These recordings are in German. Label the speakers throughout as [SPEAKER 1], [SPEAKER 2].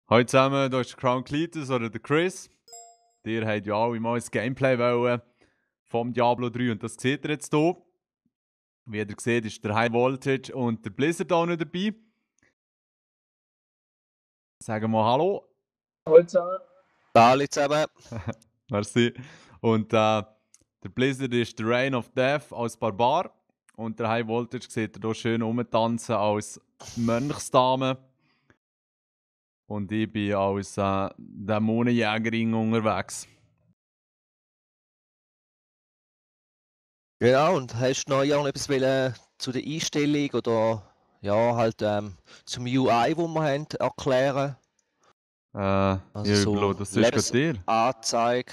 [SPEAKER 1] Hallo zusammen, hier ist Crown Cletus oder der Chris. Ihr habt ja alle mal ein Gameplay wollen vom Diablo 3 und das seht ihr jetzt hier. Wie ihr seht, ist der High Voltage und der Blizzard auch nicht dabei. Sagen wir Hallo.
[SPEAKER 2] Hallo zusammen.
[SPEAKER 3] Hallo zusammen.
[SPEAKER 1] Merci. Und der Blizzard ist der Reign of Death als Barbar. Und der High Voltage seht ihr hier schön rumtanzen als Mönchsdame. Und ich bin als Dämonenjägerin unterwegs.
[SPEAKER 3] Genau, und hast du noch etwas zu der Einstellung oder ja, halt zum UI, wo wir haben, erklären?
[SPEAKER 1] Also ich überlege, das ist gerade dir.
[SPEAKER 3] Anzeige.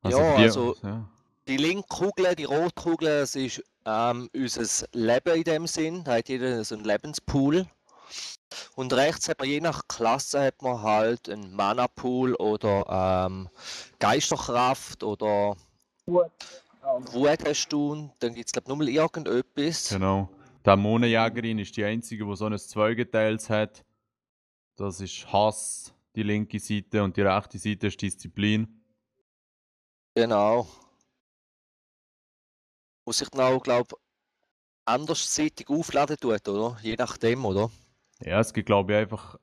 [SPEAKER 1] Also
[SPEAKER 3] ja,
[SPEAKER 1] die,
[SPEAKER 3] also
[SPEAKER 1] ja.
[SPEAKER 3] die linke Kugel, die rote Kugel, das ist unser Leben in dem Sinn. Da hat jeder so einen Lebenspool. Und rechts hat man je nach Klasse hat man halt einen Mana-Pool oder Geisterkraft oder
[SPEAKER 2] Gut.
[SPEAKER 3] Wut hast du. Und dann gibt es glaube ich nur mal irgendetwas.
[SPEAKER 1] Genau. Die Dämonenjägerin ist die einzige, die so ein Zweigeteils hat. Das ist Hass, die linke Seite, und die rechte Seite ist Disziplin.
[SPEAKER 3] Genau. Muss sich dann auch, glaube ich, andersseitig aufladen tut, oder? Je nachdem, oder?
[SPEAKER 1] Ja, es gibt, glaube ich, einfach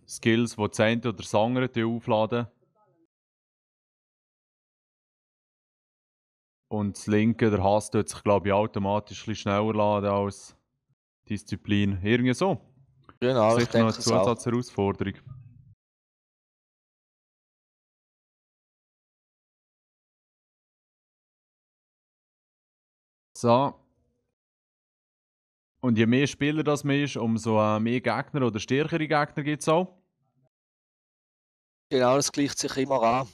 [SPEAKER 1] Skills, die das eine oder das andere aufladen. Und das linke, der Hass, tut sich, glaube ich, automatisch ein bisschen schneller laden als Disziplin. Irgendwie so.
[SPEAKER 3] Genau, ich
[SPEAKER 1] Sicher noch
[SPEAKER 3] denke
[SPEAKER 1] eine
[SPEAKER 3] es auch.
[SPEAKER 1] Zusatzherausforderung. So. Und je mehr Spieler das man ist, umso mehr Gegner oder stärkere Gegner gibt es auch.
[SPEAKER 3] Genau, das gleicht sich immer an.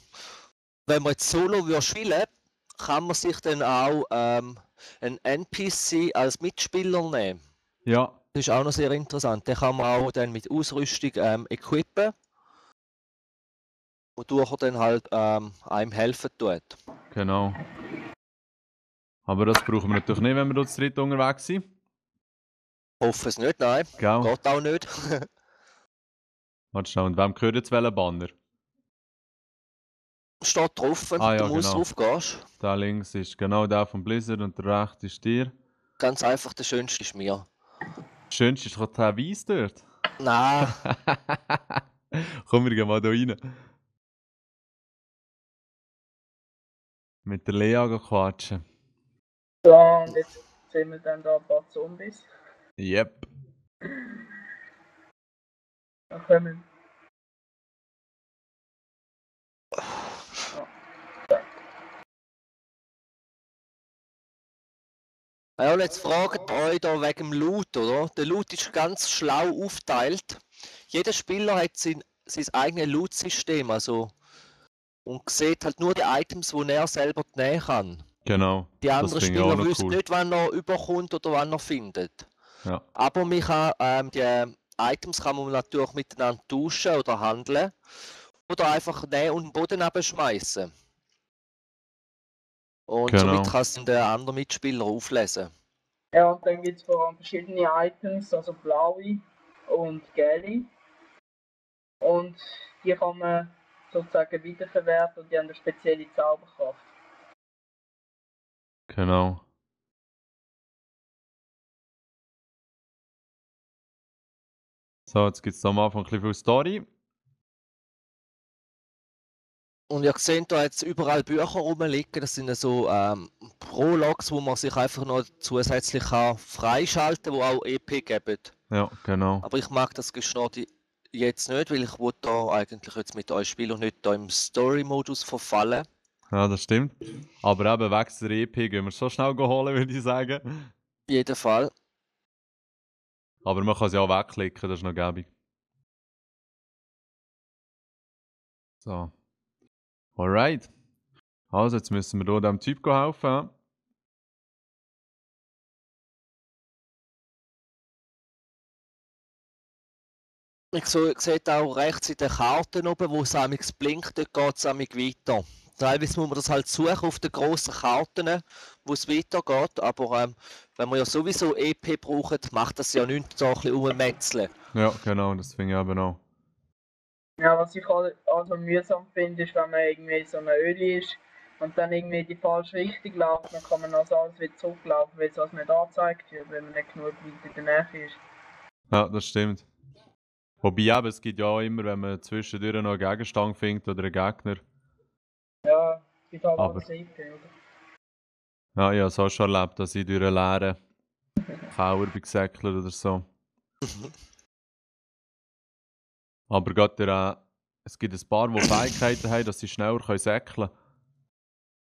[SPEAKER 3] Wenn man jetzt Solo spielen, kann man sich dann auch einen NPC als Mitspieler nehmen.
[SPEAKER 1] Ja.
[SPEAKER 3] Das ist auch noch sehr interessant. Den kann man auch dann mit Ausrüstung equippen, wodurch er dann halt einem helfen tut.
[SPEAKER 1] Genau. Aber das brauchen wir natürlich nicht, wenn wir dort zu dritt unterwegs sind.
[SPEAKER 3] Hoffe es nicht, nein.
[SPEAKER 1] Gell?
[SPEAKER 3] Geht auch nicht.
[SPEAKER 1] Warte schnell, und wem gehört jetzt welcher Banner?
[SPEAKER 3] Steht drauf, wenn
[SPEAKER 1] Ah,
[SPEAKER 3] du
[SPEAKER 1] ja,
[SPEAKER 3] Maus
[SPEAKER 1] genau.
[SPEAKER 3] drauf gehst.
[SPEAKER 1] Da links ist genau der von Blizzard und der rechte ist dir.
[SPEAKER 3] Ganz einfach, der schönste ist mir.
[SPEAKER 1] Das Schönste ist gerade der Weiss dort.
[SPEAKER 3] Nein.
[SPEAKER 1] Komm, wir gehen mal da rein. Mit der Lea quatschen.
[SPEAKER 2] So, und jetzt sehen wir dann da ein paar Zombies.
[SPEAKER 1] Yep.
[SPEAKER 2] Da kommen.
[SPEAKER 3] Ja, und jetzt fragt euch da wegen dem Loot, oder? Der Loot ist ganz schlau aufgeteilt. Jeder Spieler hat sein eigenes Loot-System, also und sieht halt nur die Items, die er selber nehmen kann.
[SPEAKER 1] Genau.
[SPEAKER 3] Die anderen Spieler wissen
[SPEAKER 1] cool.
[SPEAKER 3] nicht, wann er überkommt oder wann er findet.
[SPEAKER 1] Ja.
[SPEAKER 3] Aber man kann, die Items kann man natürlich miteinander tauschen oder handeln. Oder einfach nehmen und den Boden abschmeißen. Und
[SPEAKER 1] Genau.
[SPEAKER 3] somit kann es dann der andere Mitspieler auflesen.
[SPEAKER 2] Ja, und dann gibt es vor allem verschiedene Items, also blaue und gelbe. Und die kann man sozusagen wiederverwerten und die haben eine spezielle Zauberkraft.
[SPEAKER 1] Genau. So, jetzt gibt es am Anfang ein bisschen viel Story.
[SPEAKER 3] Und ihr seht da jetzt überall Bücher rumliegen, das sind so Prologs, wo man sich einfach noch zusätzlich kann freischalten kann, die auch EP geben.
[SPEAKER 1] Ja, genau.
[SPEAKER 3] Aber ich mag das Geschnurrt jetzt nicht, weil ich wollte da eigentlich jetzt mit euch spielen und nicht da im Story-Modus verfallen.
[SPEAKER 1] Ja, das stimmt. Aber eben wegen der EP gehen wir so schnell holen, würde ich sagen.
[SPEAKER 3] Auf jeden Fall.
[SPEAKER 1] Aber man kann sie auch wegklicken, das ist noch gäbig. So. Alright. Also, jetzt müssen wir hier dem Typ helfen.
[SPEAKER 3] Ich sehe auch rechts in den Karten oben, wo es amigs blinkt, dort geht es amig weiter. Teilweise muss man das halt suchen auf den grossen Karten, wo es weitergeht, aber wenn man ja sowieso EP braucht, macht das ja nichts, so ein bisschen rummetzeln.
[SPEAKER 1] Ja, genau, das finde ich eben auch.
[SPEAKER 2] Ja, was ich also mühsam finde, ist, wenn man irgendwie so eine Öli ist und dann irgendwie in die falsche Richtung läuft, dann kann man also alles wieder zurücklaufen, weil es also nicht angezeigt wird, wenn man nicht genug weit in der Nähe ist.
[SPEAKER 1] Ja, das stimmt. Wobei eben, es gibt ja auch immer, wenn man zwischendurch noch einen Gegenstand findet oder einen Gegner.
[SPEAKER 2] Ja, es gibt halt
[SPEAKER 1] Aber
[SPEAKER 2] alles EP, oder?
[SPEAKER 1] ja, ich habe es auch schon erlebt, dass ich durch einen leeren Keller bin gesäckelt oder so. Aber gerade es gibt ein paar, die Fähigkeiten haben, dass sie schneller säckeln können.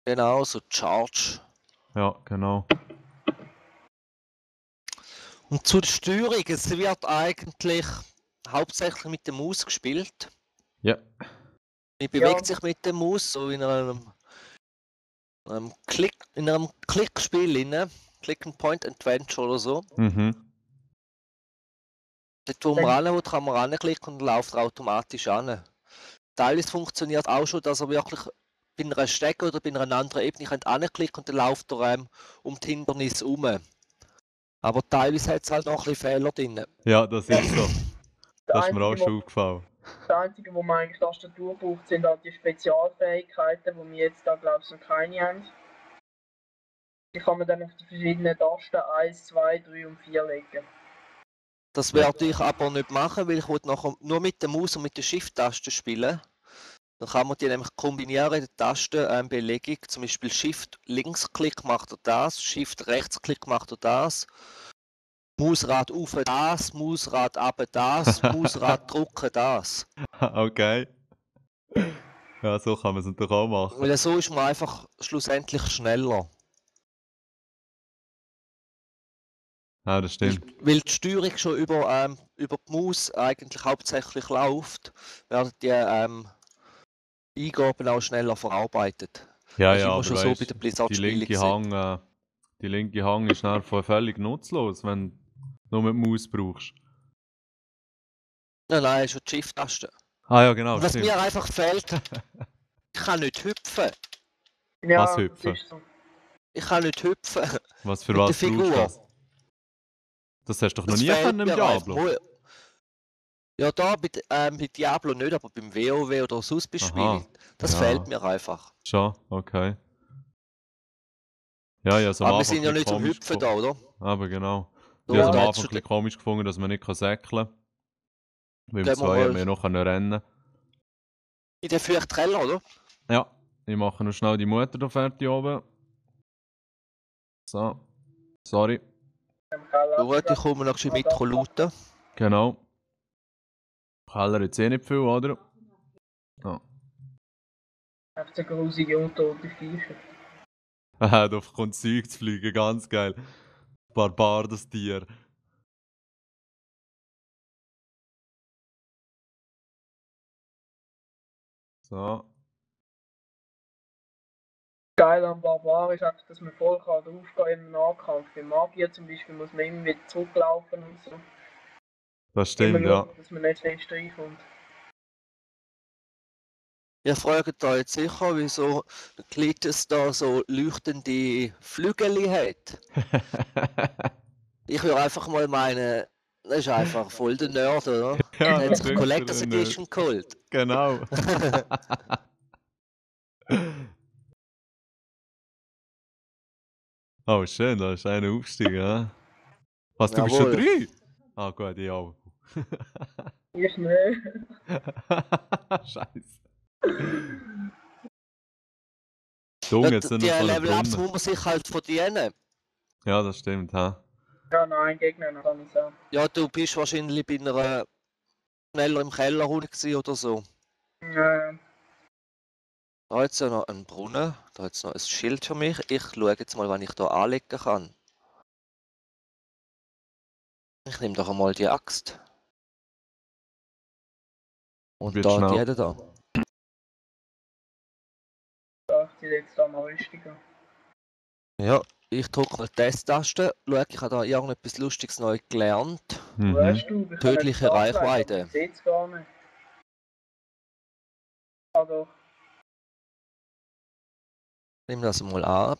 [SPEAKER 3] Genau, so Charge.
[SPEAKER 1] Ja, genau.
[SPEAKER 3] Und zu der Steuerung, es wird eigentlich hauptsächlich mit der Maus gespielt.
[SPEAKER 1] Ja.
[SPEAKER 3] Man bewegt sich mit der Maus so in einem Klickspiel inne, Click and Point Adventure oder so.
[SPEAKER 1] Mhm.
[SPEAKER 3] Dort, wo man ran will, kann man ranklicken und läuft er automatisch an. Teilweise funktioniert auch schon, dass er wirklich bei einer Stege oder bei einer anderen Ebene anklicken und dann läuft er um die Hindernisse herum. Aber teilweise hat es halt noch ein bisschen Fehler drin.
[SPEAKER 1] Ja, das ist so. Das ist mir auch
[SPEAKER 2] Einzige,
[SPEAKER 1] schon aufgefallen.
[SPEAKER 2] Das Einzige, wo man eigentlich Tastatur braucht, sind halt die Spezialfähigkeiten, wo wir jetzt da glaube ich noch keine haben. Die kann man dann auf die verschiedenen Tasten 1, 2, 3 und 4 legen.
[SPEAKER 3] Das werde ich aber nicht machen, weil ich nachher nur mit der Maus und mit der Shift-Taste spielen. Dann kann man die nämlich kombinieren in der Tastenbelegung. Zum Beispiel Shift Linksklick macht er das, Shift Rechtsklick macht er das, Mausrad auf das, Mausrad ab das, Mausrad drücken das.
[SPEAKER 1] Okay. Ja, so kann man es natürlich auch machen.
[SPEAKER 3] Weil so ist man einfach schlussendlich schneller.
[SPEAKER 1] Ja, das stimmt.
[SPEAKER 3] Weil die Steuerung schon über die Maus eigentlich hauptsächlich läuft, werden die Eingaben auch schneller verarbeitet.
[SPEAKER 1] Ja,
[SPEAKER 3] Das ist
[SPEAKER 1] ja,
[SPEAKER 3] immer
[SPEAKER 1] aber
[SPEAKER 3] schon so bei
[SPEAKER 1] weißt
[SPEAKER 3] den
[SPEAKER 1] die
[SPEAKER 3] Blizzard-Spielen
[SPEAKER 1] linke
[SPEAKER 3] gewesen.
[SPEAKER 1] Hang, die linke Hang ist dann völlig nutzlos, wenn du nur mit Maus brauchst.
[SPEAKER 3] Nein, schon die Shift-Taste.
[SPEAKER 1] Ah ja, genau,
[SPEAKER 3] Und was
[SPEAKER 1] stimmt.
[SPEAKER 3] mir einfach fehlt, ich kann nicht hüpfen.
[SPEAKER 1] Was
[SPEAKER 2] Ja, das
[SPEAKER 1] hüpfen?
[SPEAKER 2] ist so.
[SPEAKER 3] Ich kann nicht hüpfen
[SPEAKER 1] Was für
[SPEAKER 3] mit der
[SPEAKER 1] was brauchst du
[SPEAKER 3] Figur.
[SPEAKER 1] das? Das hast du doch noch
[SPEAKER 3] Das
[SPEAKER 1] nie
[SPEAKER 3] fehlt
[SPEAKER 1] können im
[SPEAKER 3] mir einfach.
[SPEAKER 1] Diablo.
[SPEAKER 3] Ja, da bei Diablo nicht, aber beim WoW oder sonst bei
[SPEAKER 1] Aha.
[SPEAKER 3] Spielen. Das
[SPEAKER 1] Ja.
[SPEAKER 3] fehlt mir einfach.
[SPEAKER 1] Schon, okay. Ja, ich habe es am
[SPEAKER 3] Aber wir
[SPEAKER 1] Anfang
[SPEAKER 3] sind ja
[SPEAKER 1] ein bisschen
[SPEAKER 3] nicht zum
[SPEAKER 1] komisch
[SPEAKER 3] Hüpfen da,
[SPEAKER 1] gefunden.
[SPEAKER 3] oder?
[SPEAKER 1] Aber genau. Ich habe es
[SPEAKER 3] So,
[SPEAKER 1] am
[SPEAKER 3] da
[SPEAKER 1] Anfang
[SPEAKER 3] hat's
[SPEAKER 1] ein
[SPEAKER 3] schon.
[SPEAKER 1] bisschen komisch gefunden, dass man nicht säckeln kann. Weil im
[SPEAKER 3] Gehen wir
[SPEAKER 1] 2 hat
[SPEAKER 3] mal
[SPEAKER 1] man ja noch rennen.
[SPEAKER 3] in den feuchten Keller, oder?
[SPEAKER 1] Ja, ich mache noch schnell die Mutter da fertig oben. So, sorry.
[SPEAKER 3] Gut, ich komme noch mit looten.
[SPEAKER 1] Genau. Keller jetzt eh nicht viel, oder? Ja.
[SPEAKER 2] Einfach so grusige, untote Viecher.
[SPEAKER 1] Haha, da kommt Zeug zu fliegen, ganz geil. Barbar, das Tier. So.
[SPEAKER 2] Geil am Barbar ist einfach, dass man voll draufgehen kann im Nahkampf. Bei Magier zum Beispiel muss man immer wieder zurücklaufen und so.
[SPEAKER 1] Das
[SPEAKER 2] Immer
[SPEAKER 1] stimmt, ja.
[SPEAKER 2] schauen, dass man nicht fest reinkommt.
[SPEAKER 3] Ihr fragt euch jetzt sicher, wieso Klitus da so leuchtende Flügel hat. Ich würde einfach mal meinen, das ist einfach voll der Nerd, oder?
[SPEAKER 1] Ja,
[SPEAKER 3] Der hat
[SPEAKER 1] das
[SPEAKER 3] sich
[SPEAKER 1] ist
[SPEAKER 3] Collectors
[SPEAKER 1] wirklich nicht.
[SPEAKER 3] Edition geholt.
[SPEAKER 1] Genau. Oh, schön, da ist einer aufgestiegen, ja? Was, du bist schon
[SPEAKER 3] Jawohl.
[SPEAKER 1] 3? Ah, gut, ich auch.
[SPEAKER 2] Ich nicht.
[SPEAKER 1] Scheiße. Dumm, jetzt sind
[SPEAKER 3] Die
[SPEAKER 1] noch so einen
[SPEAKER 3] Level-Ups
[SPEAKER 1] Brunnen.
[SPEAKER 3] muss man sich halt verdienen.
[SPEAKER 1] Ja, das stimmt, ha.
[SPEAKER 2] Ja, nein, Gegner noch kann ich sagen.
[SPEAKER 3] Ja, du bist wahrscheinlich bei einer schneller im Keller runter gewesen oder so. Da hat es ja noch einen Brunnen, da hat es noch ein Schild für mich. Ich schaue jetzt mal, wann ich da anlegen kann. Ich nehme doch einmal die Axt. Und
[SPEAKER 1] Wird
[SPEAKER 3] da
[SPEAKER 1] schnell.
[SPEAKER 3] die da.
[SPEAKER 2] Da ich jetzt da mal Rüstung.
[SPEAKER 3] Ja, ich drücke mal die Test-Taste. Schau, ich habe da irgendetwas Lustiges neu gelernt.
[SPEAKER 1] Mhm.
[SPEAKER 2] Weißt du, wir können
[SPEAKER 3] Tödliche
[SPEAKER 2] jetzt ableiten, aber
[SPEAKER 3] Reichweite.
[SPEAKER 2] ich sehe es gar nicht. Also,
[SPEAKER 3] Nimm das mal an.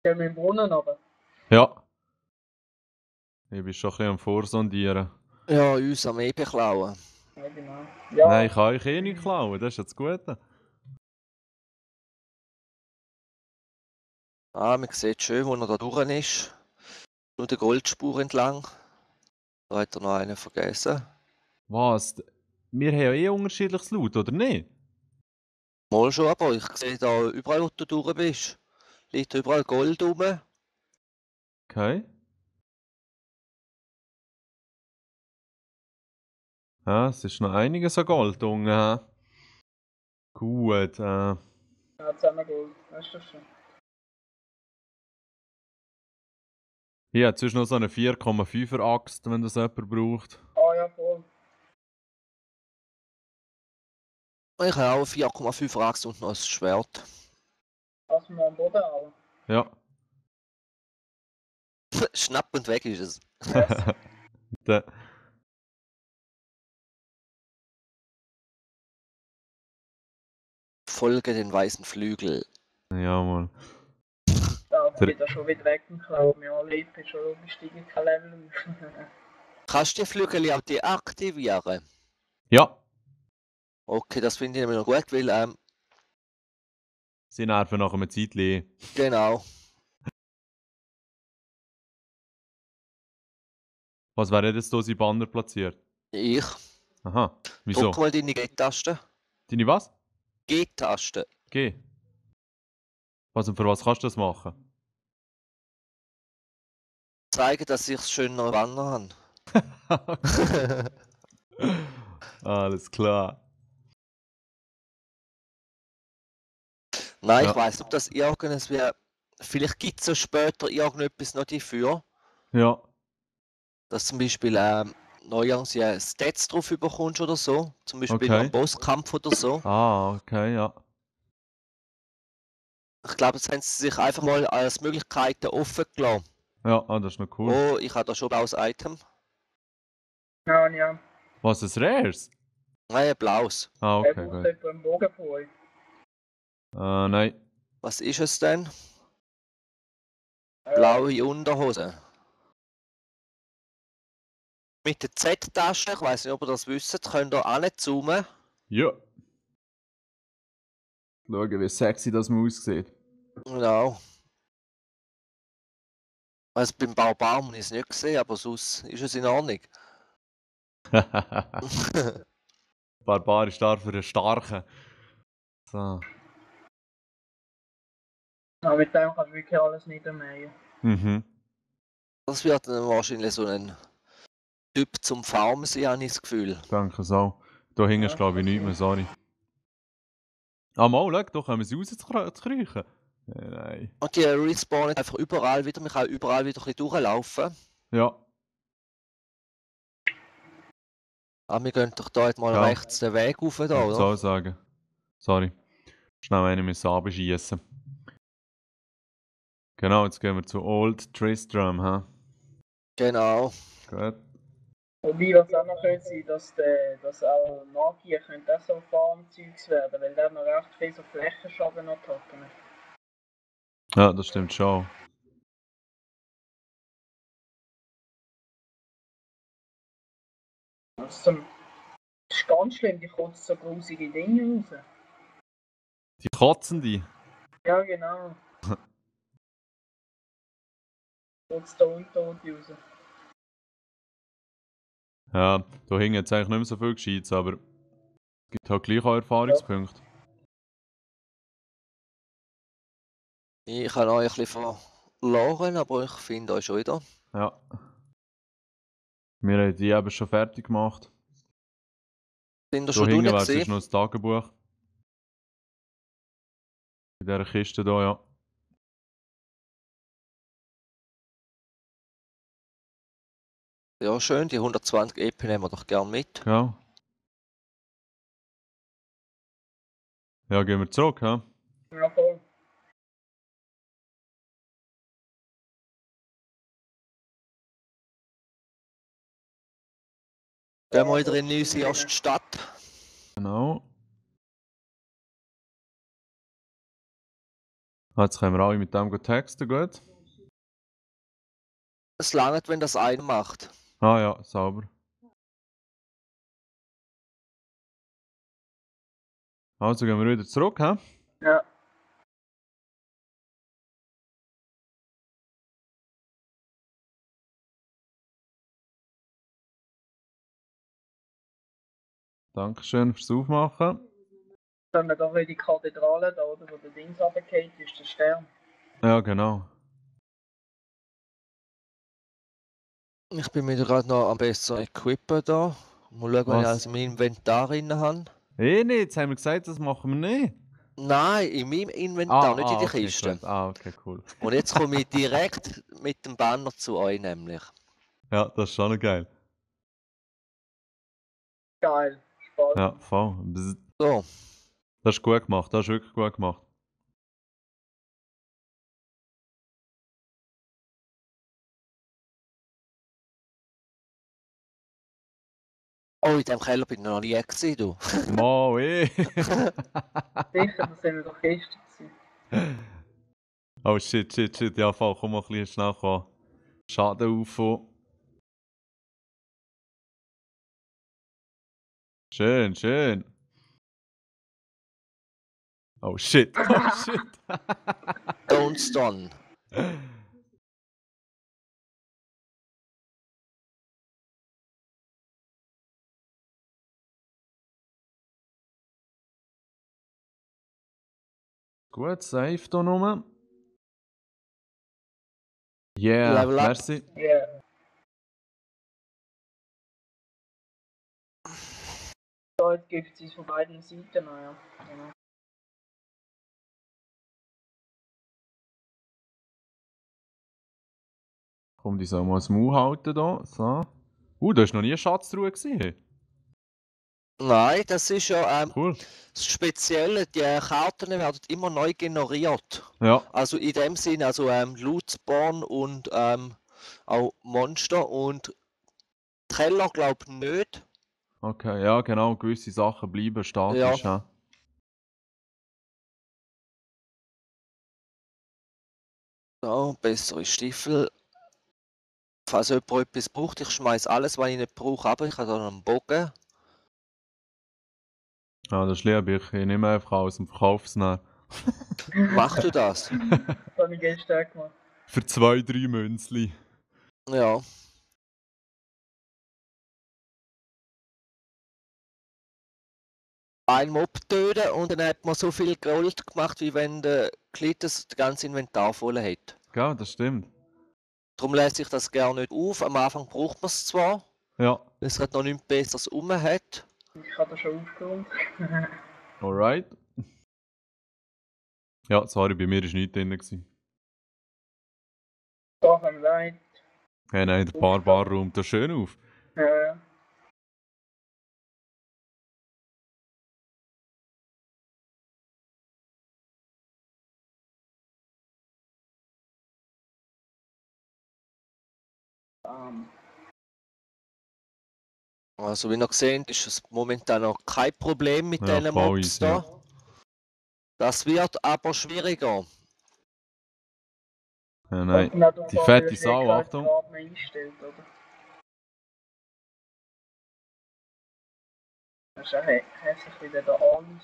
[SPEAKER 2] gehen wir im Brunnen runter.
[SPEAKER 1] Ja. Ich bin schon ein bisschen am Vorsondieren.
[SPEAKER 3] Ja, uns am Ebe klauen.
[SPEAKER 2] Ja, genau. Ja,
[SPEAKER 1] Nein, ich kann euch eh nicht klauen, das ist ja das Gute.
[SPEAKER 3] Ah, man sieht schön, wo er da durch ist. Nur die Goldspur entlang. Da hat er noch einen vergessen.
[SPEAKER 1] Was? Wir haben ja eh unterschiedliches Loot, oder nicht?
[SPEAKER 3] Mal schon, aber ich sehe da überall, wo du durch bist. Liegt da überall Gold rum.
[SPEAKER 1] Okay. Ja, es ist noch einiges an Gold unten. Hä? Gut,
[SPEAKER 2] ja, zusammen Gold. Weißt du das schon?
[SPEAKER 1] hier hat sonst noch so eine 4,5er Axt, wenn das jemand braucht.
[SPEAKER 2] Ah ja, voll.
[SPEAKER 3] Ich habe auch 4,5 Axt und noch ein Schwert.
[SPEAKER 2] Lass mal am Boden hauen.
[SPEAKER 1] Ja.
[SPEAKER 3] Schnapp und weg ist es.
[SPEAKER 2] Yes.
[SPEAKER 1] Da-
[SPEAKER 3] Folge den weißen Flügel.
[SPEAKER 1] ja, Mann.
[SPEAKER 2] Da
[SPEAKER 1] Der-
[SPEAKER 2] geht er schon wieder weg und klaut mir alle. Ich bin schon logisch, steige kein Level auf.
[SPEAKER 3] Kannst du die Flügel auch deaktivieren?
[SPEAKER 1] Ja,
[SPEAKER 3] Okay, das finde ich nämlich noch gut, weil,
[SPEAKER 1] sie nerven nach einer Zeit leer.
[SPEAKER 3] genau.
[SPEAKER 1] Was wäre jetzt da sein Banner platziert?
[SPEAKER 3] Ich.
[SPEAKER 1] Aha, wieso?
[SPEAKER 3] Drück mal deine G-Taste.
[SPEAKER 1] Deine was?
[SPEAKER 3] G-Taste.
[SPEAKER 1] G. Was und für was kannst du das machen?
[SPEAKER 3] Zeigen, dass ich es schöner Banner habe.
[SPEAKER 1] Alles klar.
[SPEAKER 3] Nein,
[SPEAKER 1] Ja.
[SPEAKER 3] ich weiss nicht, ob das irgendwas wäre. Vielleicht gibt es ja später irgendetwas noch dafür,
[SPEAKER 1] Ja,
[SPEAKER 3] dass zum Beispiel neuerdings ja Stats drauf bekommst oder so. Zum Beispiel
[SPEAKER 1] Okay.
[SPEAKER 3] am Bosskampf oder so.
[SPEAKER 1] okay, ja.
[SPEAKER 3] Ich glaube, jetzt haben sie sich einfach mal als Möglichkeiten offen gelassen.
[SPEAKER 1] Ja, das ist noch cool.
[SPEAKER 3] Oh, ich habe da schon ein blaues Item.
[SPEAKER 2] Ja, ja.
[SPEAKER 1] Was, ein Rares?
[SPEAKER 3] Nein, ein blaues.
[SPEAKER 1] Ah,
[SPEAKER 2] Er
[SPEAKER 1] okay,
[SPEAKER 2] braucht
[SPEAKER 1] gut.
[SPEAKER 2] jemand einen Bogen von euch.
[SPEAKER 1] Nein.
[SPEAKER 3] Was ist es denn?
[SPEAKER 2] Äh,
[SPEAKER 3] Blaue Unterhose. Mit der Z-Taste, ich weiß nicht, ob ihr das wisst, könnt ihr anzoomen.
[SPEAKER 1] Ja. Schauen, wie sexy das mal aussieht.
[SPEAKER 3] Genau. Also beim Barbar habe ich es nicht gesehen, aber sonst ist es in Ordnung.
[SPEAKER 1] Barbar ist da für einen Starken. So.
[SPEAKER 2] ja, mit dem kannst du wirklich alles niedermähen.
[SPEAKER 1] Mhm.
[SPEAKER 3] Das wird dann wahrscheinlich so ein Typ zum Farmen sein, habe ich das Gefühl.
[SPEAKER 1] Danke so. Da hinten ist
[SPEAKER 2] Ja,
[SPEAKER 1] glaube ich nichts mehr, sorry. Ah, mal, schau, da können wir sie rauskriechen. Nein.
[SPEAKER 3] Und die respawnen einfach überall wieder. Man kann überall wieder ein bisschen durchlaufen.
[SPEAKER 1] Ja.
[SPEAKER 3] Aber wir gehen doch da jetzt mal
[SPEAKER 1] Ja.
[SPEAKER 3] rechts den Weg rauf, da,
[SPEAKER 1] Ich muss
[SPEAKER 3] oder?
[SPEAKER 1] auch sagen. Sorry. Schnell einen müssen abschießen. Genau, jetzt gehen wir zu Old Tristram, hä?
[SPEAKER 3] Genau.
[SPEAKER 1] Gut.
[SPEAKER 2] Wobei, was auch noch könnte sein, dass auch Magier könnte auch so Farmzeugs werden, weil der noch recht viel so Flächenschaden-Attacken hat.
[SPEAKER 1] Ja, das stimmt schon.
[SPEAKER 2] Das ist ganz schlimm, die kotzt so grusige Dinge raus.
[SPEAKER 1] Die Kotzende.
[SPEAKER 2] Ja, genau. Kotzt da untot raus.
[SPEAKER 1] Ja, da hingen jetzt eigentlich nicht mehr so viel Gescheites, aber es gibt halt gleich auch Erfahrungspunkte.
[SPEAKER 3] Ich habe euch ein bisschen verloren, aber ich finde euch schon wieder.
[SPEAKER 1] Ja. Wir haben die eben schon fertig gemacht.
[SPEAKER 3] Sind ihr
[SPEAKER 1] Da
[SPEAKER 3] schon
[SPEAKER 1] hinten
[SPEAKER 3] drinnen
[SPEAKER 1] wäre sonst
[SPEAKER 3] gewesen?
[SPEAKER 1] noch das Tagebuch. In dieser Kiste hier, ja.
[SPEAKER 3] Ja, schön. Die 120 EP nehmen wir doch gern mit.
[SPEAKER 1] Genau. Ja, gehen wir zurück, hä?
[SPEAKER 2] Ja, voll.
[SPEAKER 3] Gehen wir wieder in unsere Oststadt.
[SPEAKER 1] Genau. Jetzt können wir alle mit dem texten, gut.
[SPEAKER 3] Es langt, wenn das einer macht.
[SPEAKER 1] Ah ja, sauber. Also gehen wir wieder zurück, hä?
[SPEAKER 2] Ja.
[SPEAKER 1] Dankeschön fürs Aufmachen.
[SPEAKER 2] Wenn wir da in die Kathedrale da, oder, wo der Dings runtergeht, ist der Stern.
[SPEAKER 1] Ja, genau.
[SPEAKER 3] Ich bin mir gerade noch am besten equippen da. Mal schauen, wenn ich
[SPEAKER 1] Was?
[SPEAKER 3] alles in meinem Inventar drin habe.
[SPEAKER 1] Nicht, jetzt haben wir gesagt, das machen wir nicht.
[SPEAKER 3] Nein, in meinem Inventar, nicht in die
[SPEAKER 1] Okay,
[SPEAKER 3] Kiste.
[SPEAKER 1] gut. Ah, okay, cool.
[SPEAKER 3] Und jetzt komme ich direkt mit dem Banner zu euch nämlich.
[SPEAKER 1] Ja, das ist schon noch geil.
[SPEAKER 2] Geil. Spaß.
[SPEAKER 1] Ja, voll. Bzz.
[SPEAKER 3] So,
[SPEAKER 1] Das ist gut gemacht, das ist wirklich gut gemacht.
[SPEAKER 3] oh, in dem Keller bin ich noch nie gewesen, du.
[SPEAKER 1] Mo, eh.
[SPEAKER 2] Sicher, das sind wir doch gestern gewesen.
[SPEAKER 1] Oh shit. Ja, voll, komm mal ein bisschen schnell kommen. Schaden auf. Schön. Oh shit.
[SPEAKER 3] Don't stun.
[SPEAKER 1] Gut, safe hier nochmal. Yeah,
[SPEAKER 3] Level up.
[SPEAKER 1] merci.
[SPEAKER 2] Ja. So, jetzt gibt es von beiden Seiten noch, ja. Genau.
[SPEAKER 1] Komm, die soll mal das Maul halten hier. So. Da war noch nie eine Schatztruhe gewesen.
[SPEAKER 3] Nein, das ist ja
[SPEAKER 1] Cool.
[SPEAKER 3] das Spezielle. Die Karten werden immer neu generiert.
[SPEAKER 1] Ja,
[SPEAKER 3] Also in dem Sinne, also Lootspawn und auch Monster und Teller glaube ich nicht.
[SPEAKER 1] okay, ja genau, gewisse Sachen bleiben statisch. Ja.
[SPEAKER 3] So, bessere Stiefel. Falls jemand etwas braucht, ich schmeiß alles, was ich nicht brauche, aber ich habe da noch einen Bogen.
[SPEAKER 1] Ja, das ist lieb, ich nehme einfach aus dem Verkaufsnäh.
[SPEAKER 3] Machst du das?
[SPEAKER 2] Das habe ich gestern gemacht.
[SPEAKER 1] Für 2-3 Münzli.
[SPEAKER 3] Ja. Ein Mob töten und dann hat man so viel Gold gemacht, wie wenn der Klitus das ganze Inventar voll hat.
[SPEAKER 1] Ja, das stimmt.
[SPEAKER 3] Darum lässt sich das gerne nicht auf. Am Anfang braucht man es zwar,
[SPEAKER 1] Ja,
[SPEAKER 3] weil es halt noch nichts Besseres rum hat.
[SPEAKER 2] Ich habe das schon aufgeräumt.
[SPEAKER 1] alright. Ja, sorry, bei mir war nichts drin.
[SPEAKER 2] Da haben wir rein.
[SPEAKER 1] Hey, nein, der Barbar räumt das schön auf.
[SPEAKER 2] Ja.
[SPEAKER 3] Also wie ihr seht, ist es momentan noch kein Problem mit
[SPEAKER 1] Ja,
[SPEAKER 3] diesen
[SPEAKER 1] voll
[SPEAKER 3] Mobs
[SPEAKER 1] easy,
[SPEAKER 3] da.
[SPEAKER 1] ja.
[SPEAKER 3] Das wird aber schwieriger.
[SPEAKER 1] Ja, nein.
[SPEAKER 2] Und dann
[SPEAKER 1] Die fette Sau, Achtung.
[SPEAKER 2] Eingestellt, oder? Das ist ja hässlich wieder da alles.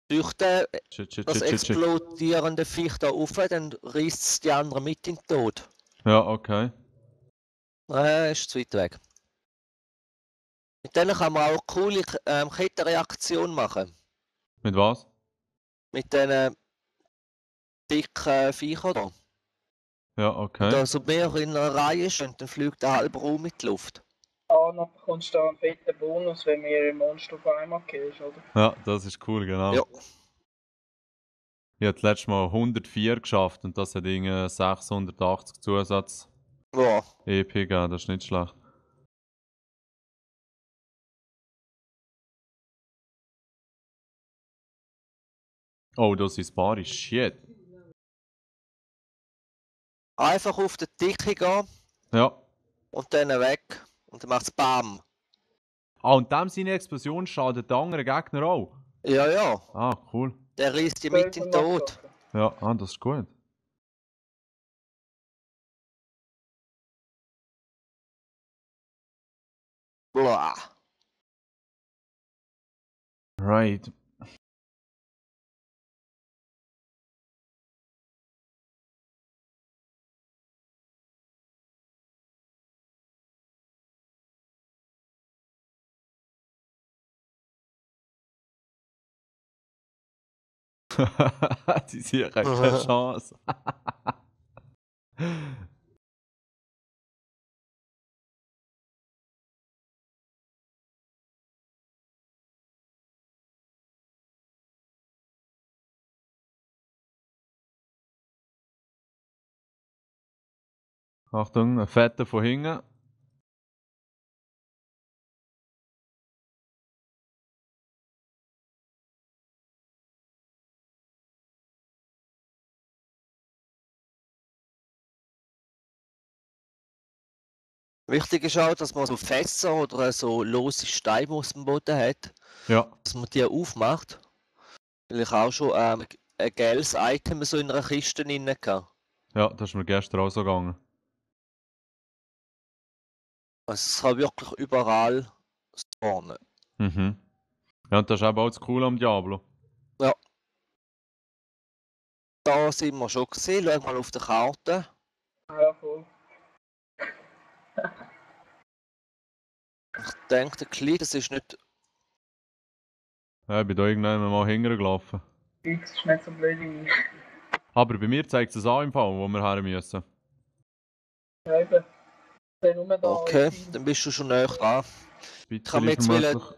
[SPEAKER 3] Durch das
[SPEAKER 1] Shit.
[SPEAKER 3] explodierende Viech da rauf, dann reißt es die anderen mit in den Tod.
[SPEAKER 1] Ja, okay.
[SPEAKER 3] Ist zu weit weg. Mit denen kann man auch coole Kettenreaktion machen.
[SPEAKER 1] Mit was?
[SPEAKER 3] Mit diesen dicken Viechern da.
[SPEAKER 1] Ja,
[SPEAKER 3] Und
[SPEAKER 1] okay.
[SPEAKER 3] da so mehrere in einer Reihe stehen, dann fliegt der halbe Raum mit die Luft.
[SPEAKER 2] Ah, dann bekommst du da einen fetten Bonus, wenn mehrere Monster auf einmal killst, oder?
[SPEAKER 1] Ja, das ist cool, genau.
[SPEAKER 3] Ja.
[SPEAKER 1] Ich habe das letzte Mal 104 geschafft und das hat irgendwie 680 Zusatz
[SPEAKER 3] Ja.
[SPEAKER 1] EP gegeben, das ist nicht schlecht. Oh, das ist Bari. Shit.
[SPEAKER 3] Einfach auf den Dicke gehen
[SPEAKER 1] Ja.
[SPEAKER 3] und dann weg. Und dann macht es BAM.
[SPEAKER 1] Ah, und dem seine Explosion schadet den anderen Gegner auch.
[SPEAKER 3] Ja, ja.
[SPEAKER 1] Ah, cool.
[SPEAKER 3] Der reißt die mit in den Tod.
[SPEAKER 1] Ja, ah, das ist gut.
[SPEAKER 3] Boah.
[SPEAKER 1] Right. Die sind keine Chance. Achtung, ein Fetter von hinten.
[SPEAKER 3] Wichtig ist auch, dass man so Fässer oder so lose Steine aus dem Boden hat,
[SPEAKER 1] Ja.
[SPEAKER 3] dass man die aufmacht. Weil ich auch schon ein gelbes Item so in einer Kiste drin hatte.
[SPEAKER 1] Ja, das ist mir gestern auch so gegangen.
[SPEAKER 3] Also es kann wirklich überall spawnen.
[SPEAKER 1] Mhm. Ja, und das ist eben auch das Coole am Diablo.
[SPEAKER 3] Ja. Da sind wir schon gesehen. Schau mal auf der Karte.
[SPEAKER 2] Ja, voll.
[SPEAKER 3] Ich denke, der Kleid, das ist nicht.
[SPEAKER 1] Ja, ich bin da irgendwann mal hingelaufen.
[SPEAKER 2] X ist nicht so blöd wie ich.
[SPEAKER 1] Aber bei mir zeigt es an im Fall, wo wir her müssen.
[SPEAKER 2] Ja, eben. Dann nur da
[SPEAKER 3] Okay,
[SPEAKER 2] im Team.
[SPEAKER 3] dann bist du schon näher dran. Ich kann
[SPEAKER 1] Bisschen
[SPEAKER 3] mich jetzt
[SPEAKER 1] vermutlich.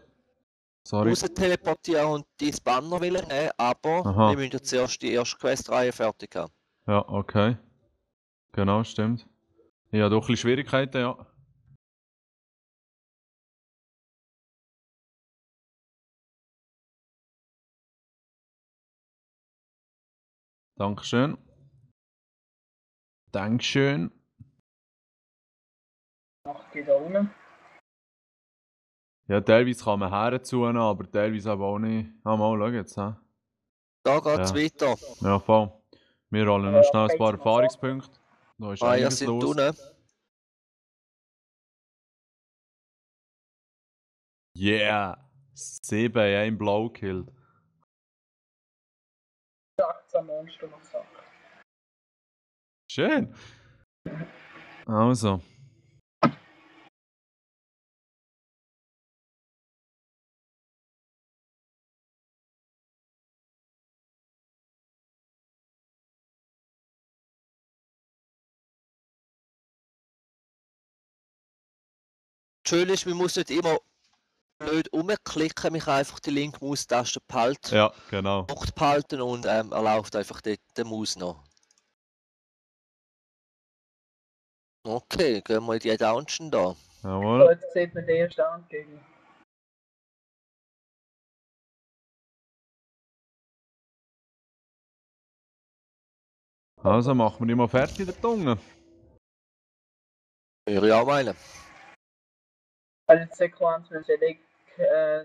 [SPEAKER 1] Sorry.
[SPEAKER 3] raus teleportieren und dein Banner nehmen, aber
[SPEAKER 1] Aha.
[SPEAKER 3] wir müssen ja zuerst die erste Questreihe fertig haben.
[SPEAKER 1] Ja, okay. Genau, stimmt. Ich habe doch ein bisschen Schwierigkeiten, ja. Dankeschön. Dankeschön.
[SPEAKER 2] Ach, geht da unten.
[SPEAKER 1] Ja, teilweise kann man herzunehmen, aber teilweise aber auch nicht. Ah, mal, schau jetzt. He?
[SPEAKER 3] Da geht's
[SPEAKER 1] Ja.
[SPEAKER 3] weiter.
[SPEAKER 1] Ja, voll. Wir rollen noch schnell ein paar Erfahrungspunkte. Da ist
[SPEAKER 3] Ah ja,
[SPEAKER 1] einiges
[SPEAKER 3] sind
[SPEAKER 1] los.
[SPEAKER 3] unten.
[SPEAKER 1] Yeah! 7 in einem Blau gekillt.
[SPEAKER 2] 18 Monster noch Sachen.
[SPEAKER 1] Schön! Also.
[SPEAKER 3] Schön ist, man muss nicht immer blöd rumklicken, man kann einfach die linke Maustaste behalten,
[SPEAKER 1] Ja, genau.
[SPEAKER 3] behalten und er läuft einfach die Maus noch. Okay, gehen wir in die Dungeon da.
[SPEAKER 2] So,
[SPEAKER 1] Jawohl.
[SPEAKER 2] jetzt sieht man den ersten Angegner.
[SPEAKER 1] Also machen wir die mal fertig, der Tunge.
[SPEAKER 3] Würde ich auch meinen.
[SPEAKER 2] Also die Sequenz mit dem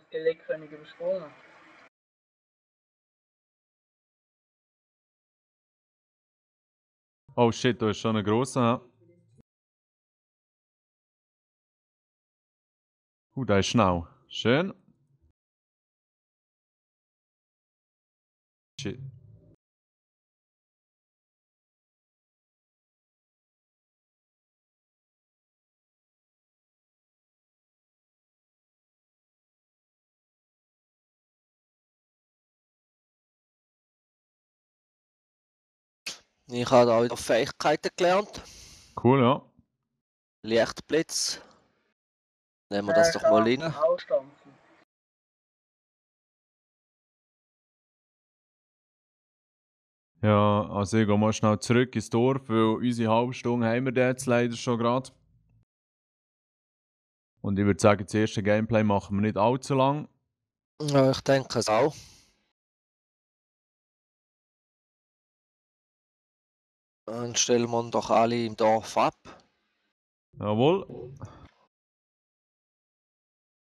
[SPEAKER 2] Skelettkönig übersprungen.
[SPEAKER 1] Oh shit, da ist schon ein grosser. Der ist schnell. Schön. Shit.
[SPEAKER 3] Ich habe da wieder Fähigkeiten gelernt.
[SPEAKER 1] Cool, ja.
[SPEAKER 3] Lichtblitz. Nehmen wir das doch mal rein.
[SPEAKER 2] Ausstampfen.
[SPEAKER 1] Ja, also ich gehe mal schnell zurück ins Dorf, weil unsere halbe Stunde haben wir jetzt leider schon gerade. Und ich würde sagen, das erste Gameplay machen wir nicht allzu lang.
[SPEAKER 3] Ja, ich denke es auch. Dann stellen wir ihn doch alle im Dorf ab.
[SPEAKER 1] Jawohl.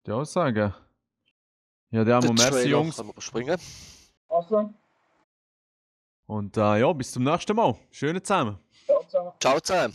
[SPEAKER 1] Die Aussage. Ja, der haben wir.
[SPEAKER 3] Den
[SPEAKER 1] Merci,
[SPEAKER 3] Trailer
[SPEAKER 1] Jungs.
[SPEAKER 3] können wir überspringen.
[SPEAKER 2] Also,
[SPEAKER 1] Und ja, bis zum nächsten Mal. Schönen zusammen.
[SPEAKER 2] ciao zusammen.
[SPEAKER 3] Ciao zusammen.